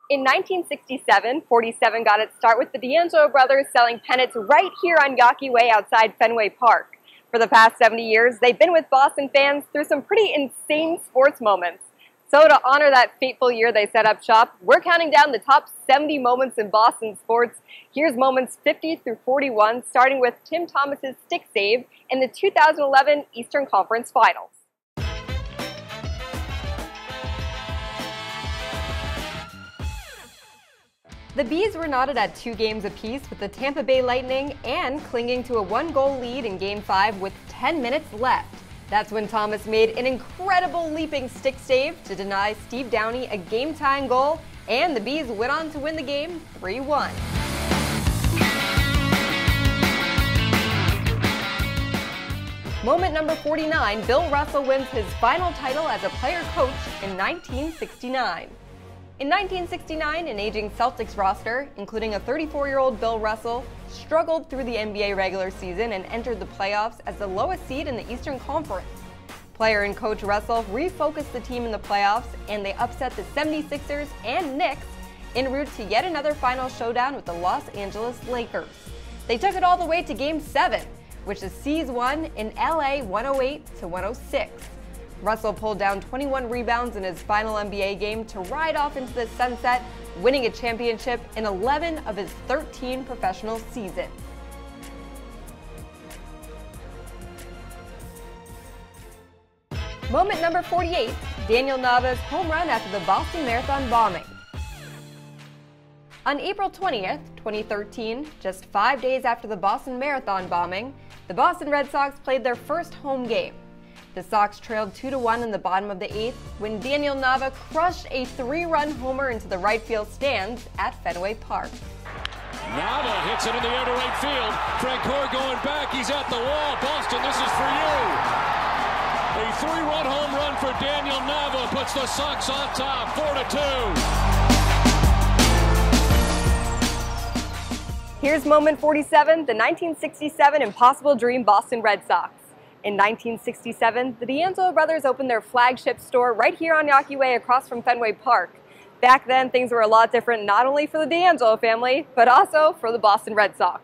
In 1967, 47 got its start with the D'Angelo brothers selling pennants right here on Yawkey Way outside Fenway Park. For the past 70 years, they've been with Boston fans through some pretty insane sports moments. So to honor that fateful year they set up shop, we're counting down the top 70 moments in Boston sports. Here's moments 50 through 41, starting with Tim Thomas's stick save in the 2011 Eastern Conference Finals. The Bees were knotted at 2 games apiece with the Tampa Bay Lightning and clinging to a 1-goal lead in Game 5 with 10 minutes left. That's when Thomas made an incredible leaping stick save to deny Steve Downey a game-tying goal, and the Bees went on to win the game 3-1. Moment number 49, Bill Russell wins his final title as a player-coach in 1969. In 1969, an aging Celtics roster, including a 34-year-old Bill Russell, struggled through the NBA regular season and entered the playoffs as the lowest seed in the Eastern Conference. Player and coach Russell refocused the team in the playoffs, and they upset the 76ers and Knicks en route to yet another final showdown with the Los Angeles Lakers. They took it all the way to Game 7, which the C's won in LA 108-106. Russell pulled down 21 rebounds in his final NBA game to ride off into the sunset, winning a championship in 11 of his 13 professional seasons. Moment number 48, Daniel Nava's home run after the Boston Marathon bombing. On April 20th, 2013, just 5 days after the Boston Marathon bombing, the Boston Red Sox played their first home game. The Sox trailed 2-1 in the bottom of the 8th when Daniel Nava crushed a 3-run homer into the right field stands at Fenway Park. Nava hits it in the air to right field. Francoeur going back. He's at the wall. Boston, this is for you. A 3-run home run for Daniel Nava puts the Sox on top, 4-2. Here's moment 47, the 1967 Impossible Dream Boston Red Sox. In 1967, the D'Angelo brothers opened their flagship store right here on Yawkey Way across from Fenway Park. Back then, things were a lot different not only for the D'Angelo family, but also for the Boston Red Sox.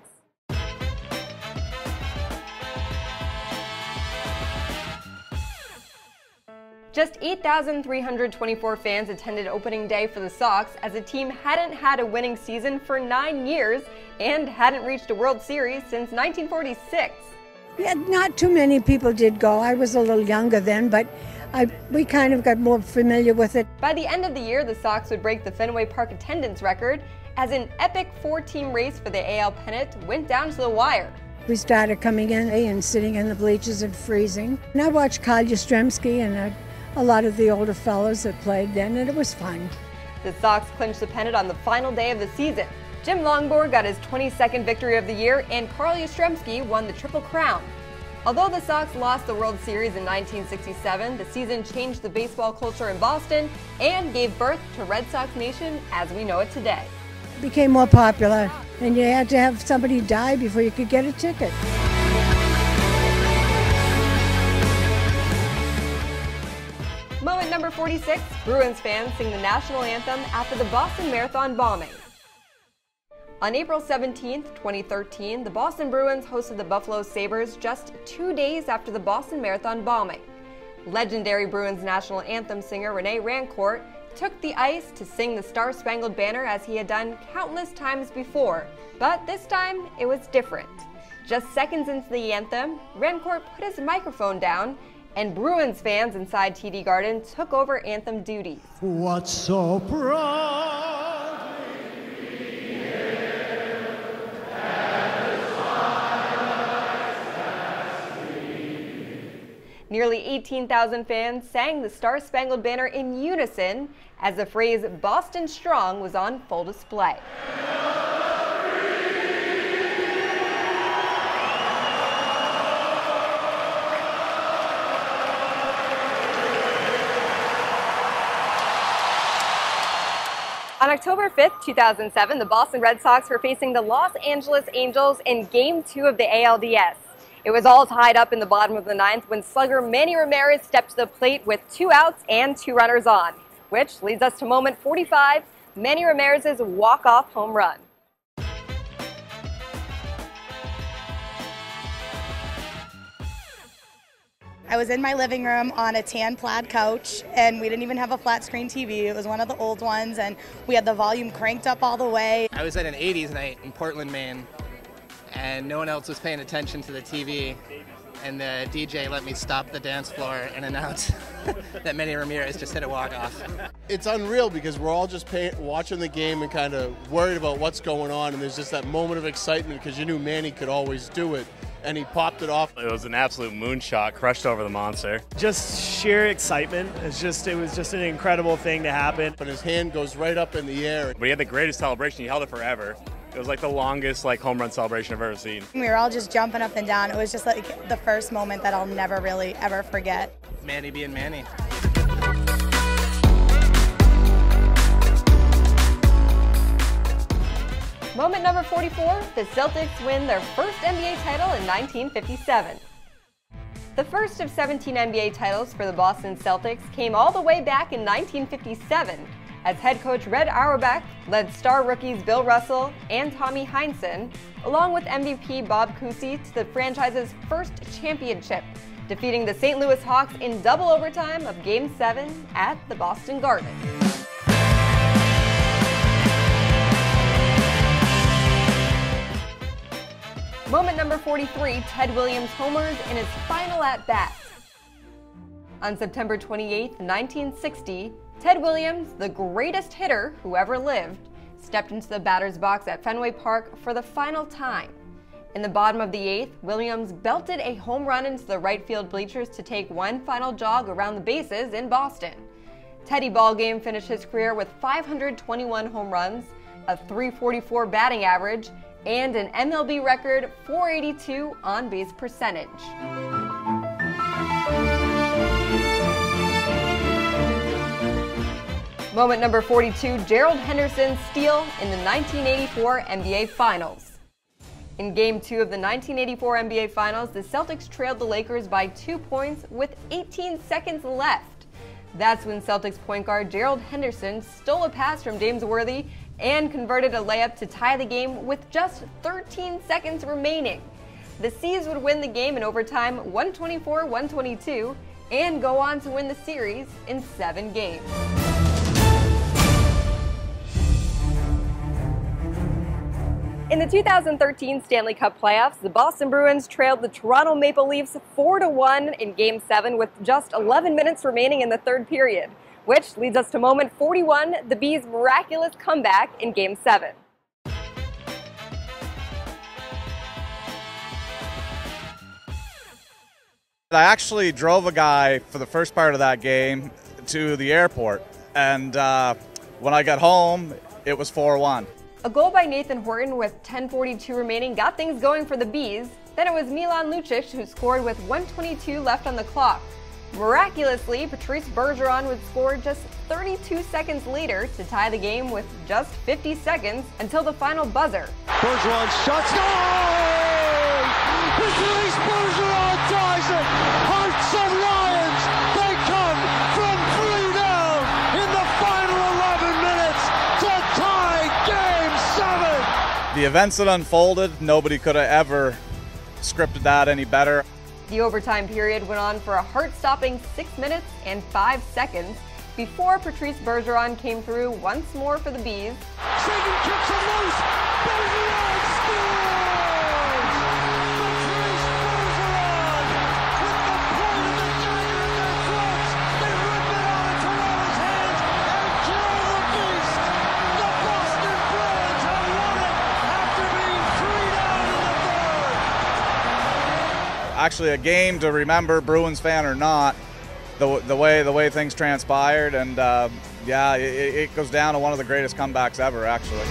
Just 8,324 fans attended opening day for the Sox as the team hadn't had a winning season for 9 years and hadn't reached a World Series since 1946. Yeah, not too many people did go. I was a little younger then, but we kind of got more familiar with it. By the end of the year, the Sox would break the Fenway Park attendance record as an epic 4-team race for the AL pennant went down to the wire. We started coming in and sitting in the bleachers and freezing. And I watched Carl Yastrzemski and a lot of the older fellows that played then, and it was fun. The Sox clinched the pennant on the final day of the season. Jim Lonborg got his 22nd victory of the year, and Carl Yastrzemski won the Triple Crown. Although the Sox lost the World Series in 1967, the season changed the baseball culture in Boston and gave birth to Red Sox Nation as we know it today. It became more popular, and you had to have somebody die before you could get a ticket. Moment number 46, Bruins fans sing the national anthem after the Boston Marathon bombing. On April 17, 2013, the Boston Bruins hosted the Buffalo Sabres just 2 days after the Boston Marathon bombing. Legendary Bruins national anthem singer Rene Rancourt took the ice to sing the Star-Spangled Banner as he had done countless times before, but this time it was different. Just seconds into the anthem, Rancourt put his microphone down, and Bruins fans inside TD Garden took over anthem duties. What's so proud? Nearly 18,000 fans sang the Star-Spangled Banner in unison as the phrase "Boston Strong" was on full display. On October 5th, 2007, the Boston Red Sox were facing the Los Angeles Angels in Game 2 of the ALDS. It was all tied up in the bottom of the 9th when slugger Manny Ramirez stepped to the plate with 2 outs and 2 runners on, which leads us to moment 45, Manny Ramirez's walk-off home run. I was in my living room on a tan plaid couch, and we didn't even have a flat screen TV. It was one of the old ones, and we had the volume cranked up all the way. I was at an 80s night in Portland, Maine, and no one else was paying attention to the TV, and the DJ let me stop the dance floor and announce that Manny Ramirez just hit a walk-off. It's unreal because we're all just watching the game and kind of worried about what's going on, and there's just that moment of excitement because you knew Manny could always do it. And he popped it off. It was an absolute moonshot, crushed over the monster. Just sheer excitement. It was just an incredible thing to happen. And his hand goes right up in the air. But he had the greatest celebration. He held it forever. It was like the longest home run celebration I've ever seen. We were all just jumping up and down. It was just like the first moment that I'll never really ever forget. Manny being Manny. Moment number 44, the Celtics win their first NBA title in 1957. The first of 17 NBA titles for the Boston Celtics came all the way back in 1957, as head coach Red Auerbach led star rookies Bill Russell and Tommy Heinsohn, along with MVP Bob Cousy, to the franchise's first championship, defeating the St. Louis Hawks in double overtime of Game 7 at the Boston Garden. Moment number 43, Ted Williams homers in his final at-bat. On September 28, 1960, Ted Williams, the greatest hitter who ever lived, stepped into the batter's box at Fenway Park for the final time. In the bottom of the 8th, Williams belted a home run into the right field bleachers to take one final jog around the bases in Boston. Teddy Ballgame finished his career with 521 home runs, a .344 batting average, and an MLB record .482 on-base percentage. Moment number 42, Gerald Henderson's steal in the 1984 NBA Finals. In Game 2 of the 1984 NBA Finals, the Celtics trailed the Lakers by 2 points with 18 seconds left. That's when Celtics point guard Gerald Henderson stole a pass from James Worthy and converted a layup to tie the game with just 13 seconds remaining. The C's would win the game in overtime 124-122 and go on to win the series in 7 games. In the 2013 Stanley Cup playoffs, the Boston Bruins trailed the Toronto Maple Leafs 4-1 in Game 7 with just 11 minutes remaining in the third period, which leads us to moment 41, the Bees' miraculous comeback in Game 7. I actually drove a guy for the first part of that game to the airport, and when I got home, it was 4-1. A goal by Nathan Horton with 10:42 remaining got things going for the Bees. Then it was Milan Lucic who scored with 1:22 left on the clock. Miraculously, Patrice Bergeron would score just 32 seconds later to tie the game with just 50 seconds until the final buzzer. Bergeron shot, goal! Patrice Bergeron ties it! Hearts of Lions, they come from 3 down in the final 11 minutes to tie Game 7! The events that unfolded, nobody could have ever scripted that any better. The overtime period went on for a heart-stopping 6 minutes and 5 seconds before Patrice Bergeron came through once more for the Bees. Sagan kicks it loose! Bergeron scores! Patrice Bergeron with the point of the dagger in their throats! They rip it out of Toronto's hands and kill the beast! The Boston Bruins have won it after being 3 down in the third! Actually, a game to remember, Bruins fan or not, the way things transpired, and yeah, it goes down to one of the greatest comebacks ever, actually.